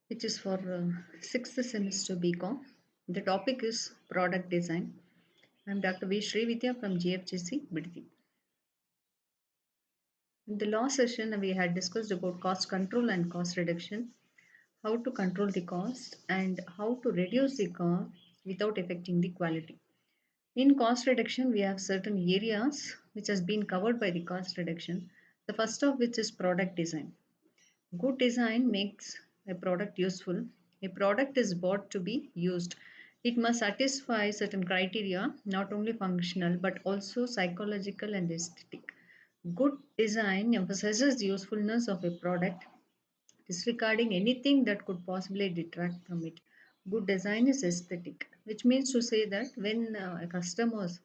which is for sixth semester BCom. The topic is product design. I'm Dr.V.Srividhya from GFGC Biddi. In the last session, we had discussed about cost control and cost reduction, how to control the cost and how to reduce the cost without affecting the quality. In cost reduction, we have certain areas which has been covered by the cost reduction. The first of which is product design. Good design makes a product useful. A product is bought to be used. It must satisfy certain criteria, not only functional but also psychological and aesthetic. Good design emphasizes the usefulness of a product, disregarding anything that could possibly detract from it. Good design is aesthetic, which means to say that when customers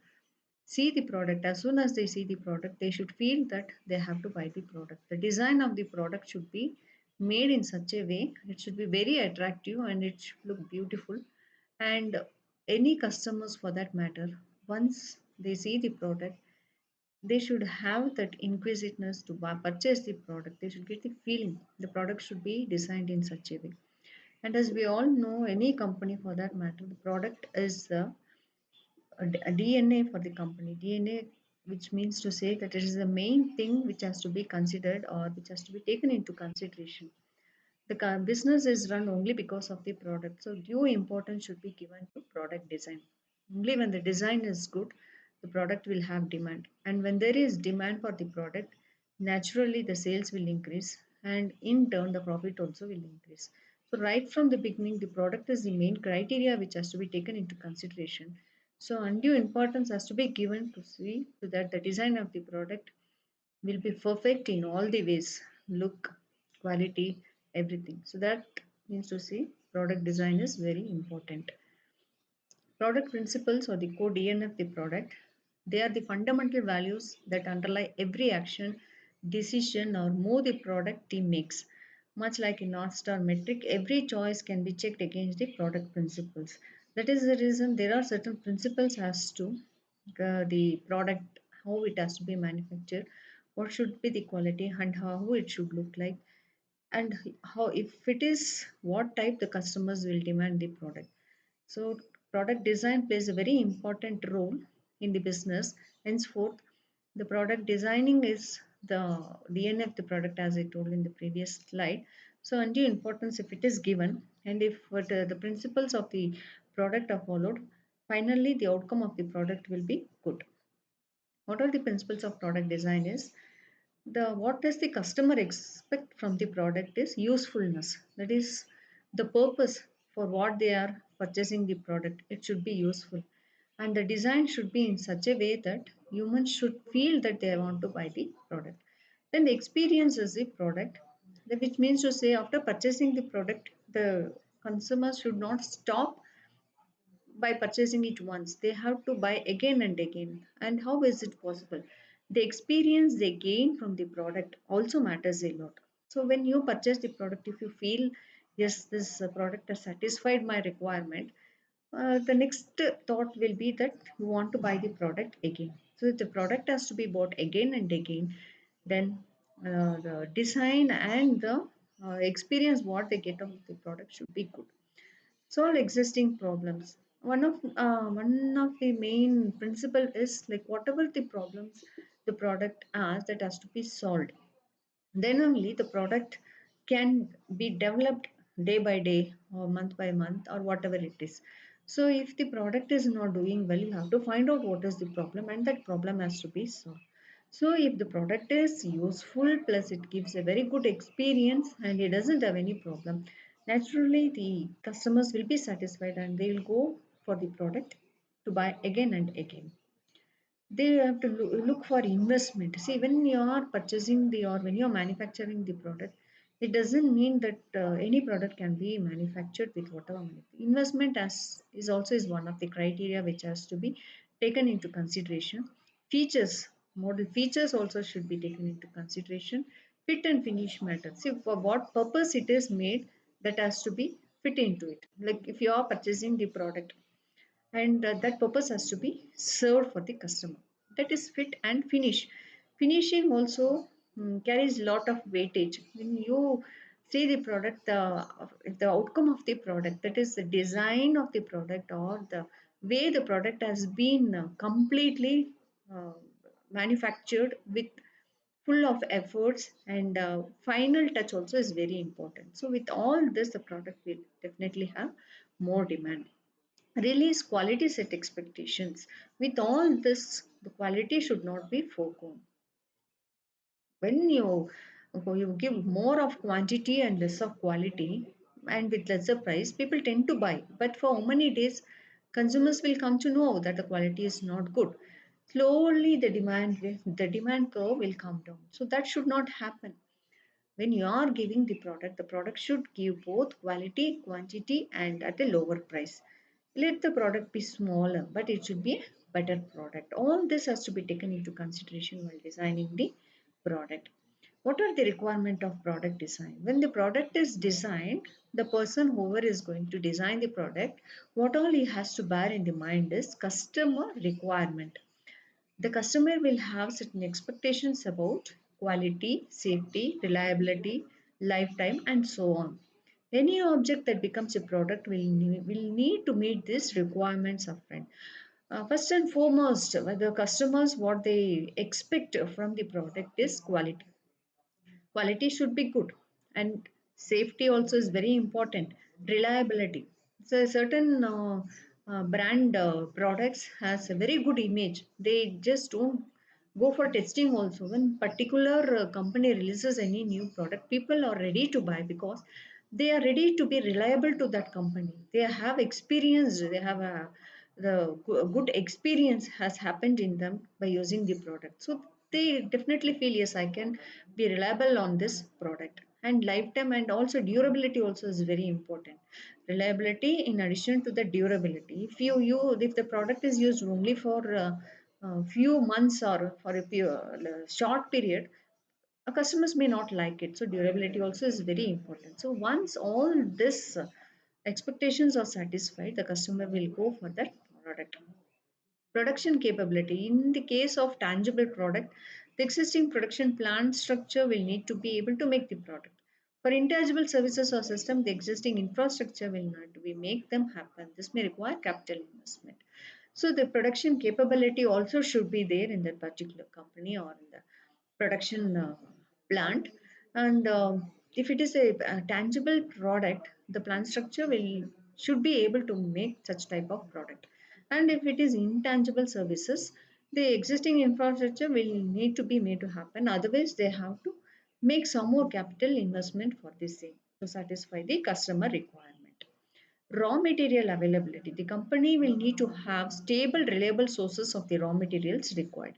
see the product, as soon as they see the product, they should feel that they have to buy the product. The design of the product should be made in such a way, it should be very attractive and it should look beautiful. And any customers for that matter, once they see the product, they should have that inquisitiveness to purchase the product. They should get the feeling the product should be designed in such a way. And as we all know, any company for that matter, the product is a DNA for the company. DNA, which means to say that it is the main thing which has to be considered or which has to be taken into consideration. The business is run only because of the product. So due importance should be given to product design. Only when the design is good, the product will have demand. And when there is demand for the product, naturally the sales will increase and in turn the profit also will increase. So right from the beginning, the product is the main criteria which has to be taken into consideration. So undue importance has to be given to see to that the design of the product will be perfect in all the ways, look, quality, everything. So that means to say product design is very important. Product principles or the core DNA of the product, they are the fundamental values that underlie every action, decision, or move the product team makes. Much like a North Star metric, every choice can be checked against the product principles. That is the reason there are certain principles as to the product, how it has to be manufactured, what should be the quality, and how it should look like, and how if it is what type the customers will demand the product. So, product design plays a very important role in the business. Henceforth, the product designing is the DNA of the product, as I told in the previous slide. So, undue importance if it is given, and if the principles of the product are followed, finally the outcome of the product will be good. What are the principles of product design is the what does the customer expect from the product is usefulness. That is the purpose for what they are purchasing the product. It should be useful. And the design should be in such a way that humans should feel that they want to buy the product. Then the experience is the product, which means to say after purchasing the product, the consumers should not stop by purchasing it once. They have to buy again and again. And how is it possible? The experience they gain from the product also matters a lot. So when you purchase the product, if you feel yes, this product has satisfied my requirement, the next thought will be that you want to buy the product again. So if the product has to be bought again and again, then the design and the experience what they get of the product should be good. Solve existing problems. One of the main principle is like whatever the problems the product has that has to be solved, then only the product can be developed day by day or month by month or whatever it is. So if the product is not doing well, you have to find out what is the problem and that problem has to be solved. So if the product is useful plus it gives a very good experience and it doesn't have any problem, naturally the customers will be satisfied and they will go for the product to buy again and again. They have to look for investment. See, when you are purchasing the or when you are manufacturing the product, it doesn't mean that any product can be manufactured with whatever money. Investment as is also is one of the criteria which has to be taken into consideration. Features, model features also should be taken into consideration. Fit and finish matter. See, for what purpose it is made, that has to be fit into it. Like if you are purchasing the product and that purpose has to be served for the customer, that is fit and finish. Finishing also carries lot of weightage. When you see the product, the outcome of the product, that is the design of the product or the way the product has been completely uh, manufactured with full of efforts, and final touch also is very important. So with all this, the product will definitely have more demand. Release quality set expectations. With all this, the quality should not be foregone. When you give more of quantity and less of quality, and with lesser price, people tend to buy. But for how many days, consumers will come to know that the quality is not good. Slowly, the demand curve will come down. So that should not happen. When you are giving the product should give both quality, quantity, and at a lower price. Let the product be smaller, but it should be a better product. All this has to be taken into consideration while designing the product. What are the requirement of product design? When the product is designed, the person whoever is going to design the product, what all he has to bear in the mind is customer requirement. The customer will have certain expectations about quality, safety, reliability, lifetime, and so on. Any object that becomes a product will need to meet these requirements upfront. First and foremost, the customers what they expect from the product is quality. Quality should be good, and safety also is very important. Reliability. So certain brand products has a very good image. They just don't go for testing also. When particular company releases any new product, people are ready to buy because they are ready to be reliable to that company. They have experience. They have a good experience has happened in them by using the product. So they definitely feel, yes, I can be reliable on this product. And lifetime and also durability also is very important. Reliability in addition to the durability. If the product is used only for a few months or for a short period, customers may not like it. So durability also is very important. So once all this expectations are satisfied, the customer will go for that product. Production capability. In the case of tangible product, the existing production plant structure will need to be able to make the product. For intangible services or system, the existing infrastructure will not be make them happen. This may require capital investment. So the production capability also should be there in that particular company or in the production plant. And if it is a tangible product, the plant structure will should be able to make such type of product. And if it is intangible services, the existing infrastructure will need to be made to happen. Otherwise, they have to make some more capital investment for the same to satisfy the customer requirement. Raw material availability. The company will need to have stable, reliable sources of the raw materials required.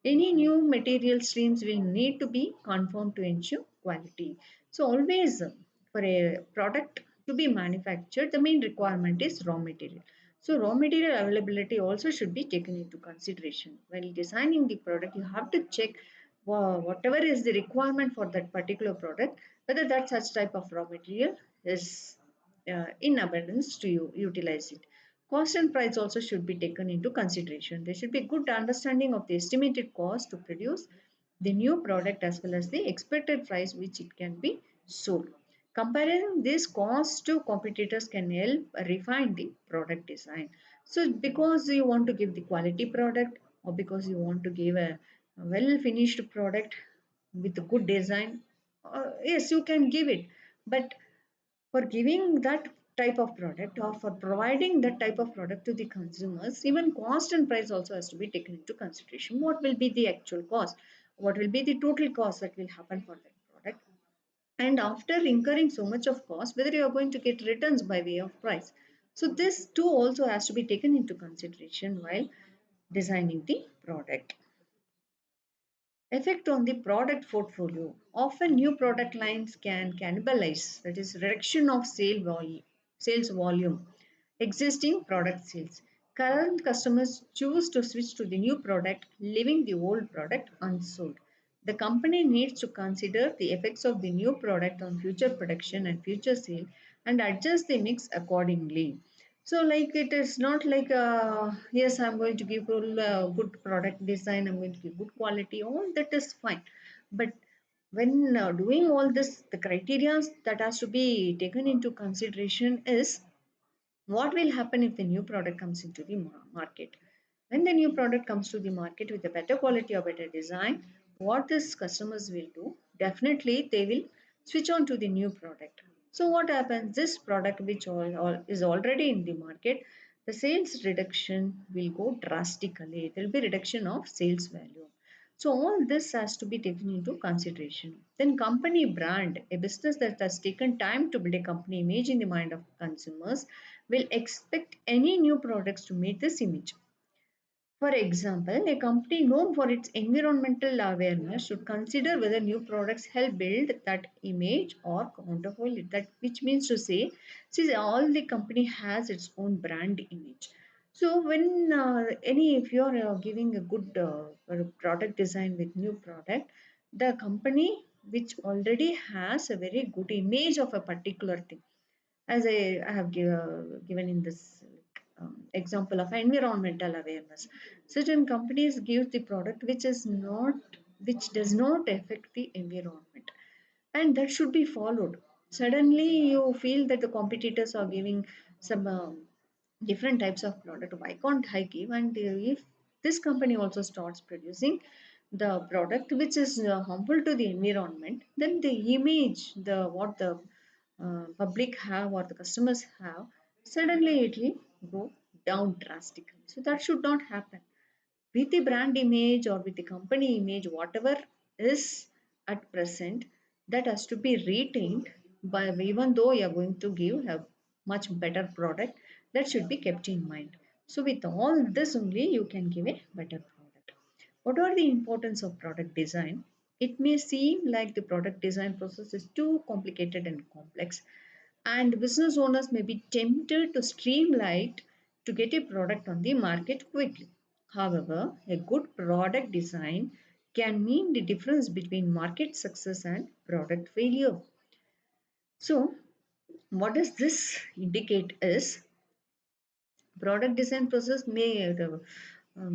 Any new material streams will need to be confirmed to ensure quality. So, always for a product to be manufactured, the main requirement is raw material. So, raw material availability also should be taken into consideration. While designing the product, you have to check whatever is the requirement for that particular product, whether that such type of raw material is in abundance to utilize it. Cost and price also should be taken into consideration. There should be good understanding of the estimated cost to produce the new product as well as the expected price which it can be sold. Comparing this cost to competitors can help refine the product design. So, because you want to give the quality product or because you want to give a well finished product with a good design, yes, you can give it. But for giving that type of product or for providing that type of product to the consumers, even cost and price also has to be taken into consideration. What will be the actual cost? What will be the total cost that will happen for that product? And after incurring so much of cost, whether you are going to get returns by way of price. So this too also has to be taken into consideration while designing the product. Effect on the product portfolio. Often new product lines can cannibalize, that is reduction of sales volume, existing product sales. Current customers choose to switch to the new product, leaving the old product unsold. The company needs to consider the effects of the new product on future production and future sale and adjust the mix accordingly. So, like it is not like yes, I'm going to give full good product design. I'm going to give good quality. All that is fine, but When doing all this, the criteria that has to be taken into consideration is what will happen if the new product comes into the market. When the new product comes to the market with a better quality or better design, what these customers will do, definitely they will switch on to the new product. So what happens, this product which all is already in the market, the sales reduction will go drastically. There will be reduction of sales value. So all this has to be taken into consideration. Then company brand, a business that has taken time to build a company image in the mind of consumers, will expect any new products to meet this image. For example, a company known for its environmental awareness should consider whether new products help build that image or counterfoil it. That which means to say, see, all the company has its own brand image. So when any if you are giving a good product design with new product, the company which already has a very good image of a particular thing, as I have given in this example of environmental awareness. Certain companies give the product which does not affect the environment, and that should be followed. Suddenly, you feel that the competitors are giving some different types of product. Why can't I give? And if this company also starts producing the product which is harmful to the environment, then the image, the what the public have or the customers have, suddenly it will go down drastically. So that should not happen. With the brand image or with the company image, whatever is at present, that has to be retained. By even though you are going to give a much better product, that should be kept in mind. So with all this only, you can give a better product. What are the importance of product design? It may seem like the product design process is too complicated and complex, and business owners may be tempted to streamline to get a product on the market quickly. However, a good product design can mean the difference between market success and product failure. So, what does this indicate is product design process may the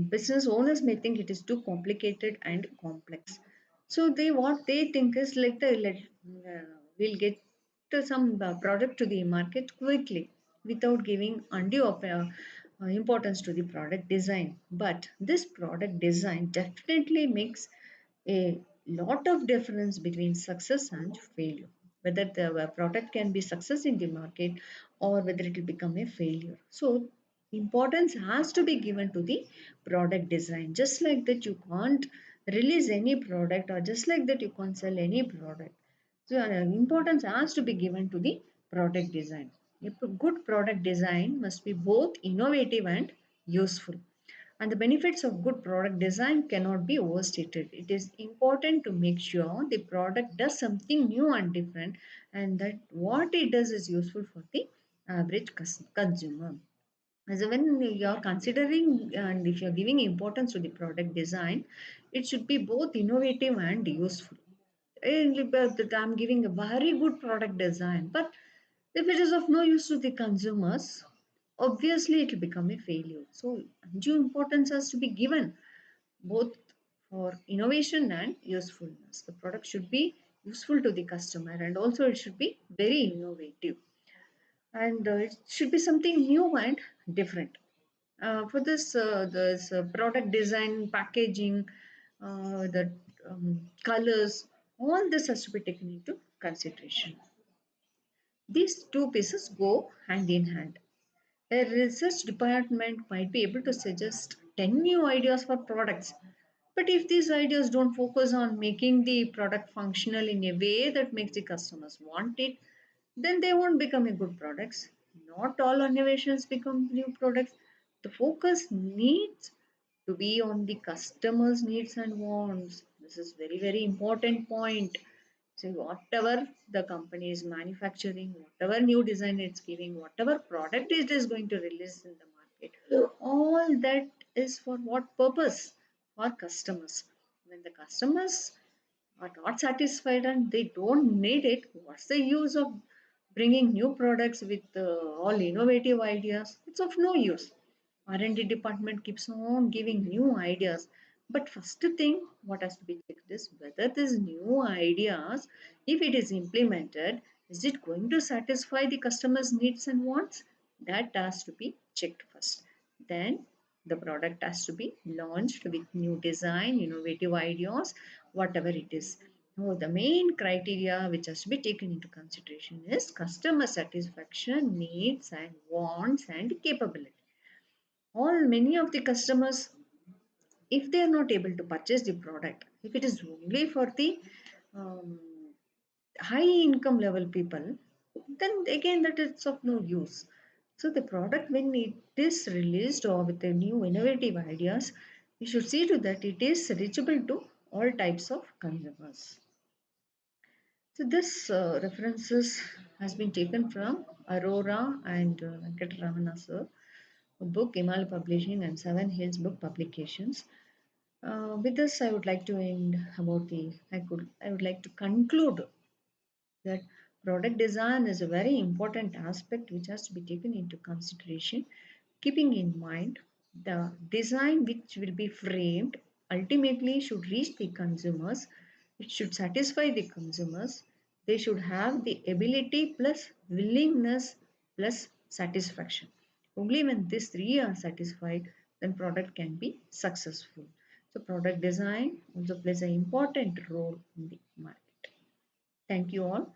business owners may think it is too complicated and complex. So they what they think is like we'll get to some product to the market quickly without giving undue of importance to the product design. But this product design definitely makes a lot of difference between success and failure, whether the product can be success in the market or whether it will become a failure. So importance has to be given to the product design. Just like that you can't release any product, or just like that you can't sell any product. So importance has to be given to the product design. A good product design must be both innovative and useful, and the benefits of good product design cannot be overstated. It is important to make sure the product does something new and different, and that what it does is useful for the average consumer. So when you're considering and if you're giving importance to the product design, it should be both innovative and useful. But I'm giving a very good product design, but if it is of no use to the consumers, obviously it will become a failure. So due importance has to be given both for innovation and usefulness. The product should be useful to the customer, and also it should be very innovative, and it should be something new and different. For this product design, packaging, the colors, all this has to be taken into consideration. These two pieces go hand in hand. A research department might be able to suggest 10 new ideas for products, but if these ideas don't focus on making the product functional in a way that makes the customers want it, then they won't become a good products. Not all innovations become new products. The focus needs to be on the customer's needs and wants. This is very, very important point. So whatever the company is manufacturing, whatever new design it's giving, whatever product it is going to release in the market, all that is for what purpose? For customers. When the customers are not satisfied and they don't need it, what's the use of bringing new products with all innovative ideas? It's of no use. R&D department keeps on giving new ideas, But first thing, what has to be checked is whether these new ideas, if it is implemented, is it going to satisfy the customer's needs and wants? That has to be checked first. Then the product has to be launched with new design, innovative ideas, whatever it is. Now, the main criteria which has to be taken into consideration is customer satisfaction, needs and wants and capability. All many of the customers, if they are not able to purchase the product, if it is only for the um, high income level people, then again that is of no use. So the product, when it is released or with the new innovative ideas, we should see to that it is reachable to all types of consumers. So this references has been taken from Aurora and Venkataramana sir, a book Himal Publishing and Seven Hills Book Publications. With this, I would like to end about the. I would like to conclude that product design is a very important aspect which has to be taken into consideration, keeping in mind the design which will be framed ultimately should reach the consumers. It should satisfy the consumers. They should have the ability plus willingness plus satisfaction. Only when these three are satisfied, then product can be successful. So product design also plays an important role in the market. Thank you all.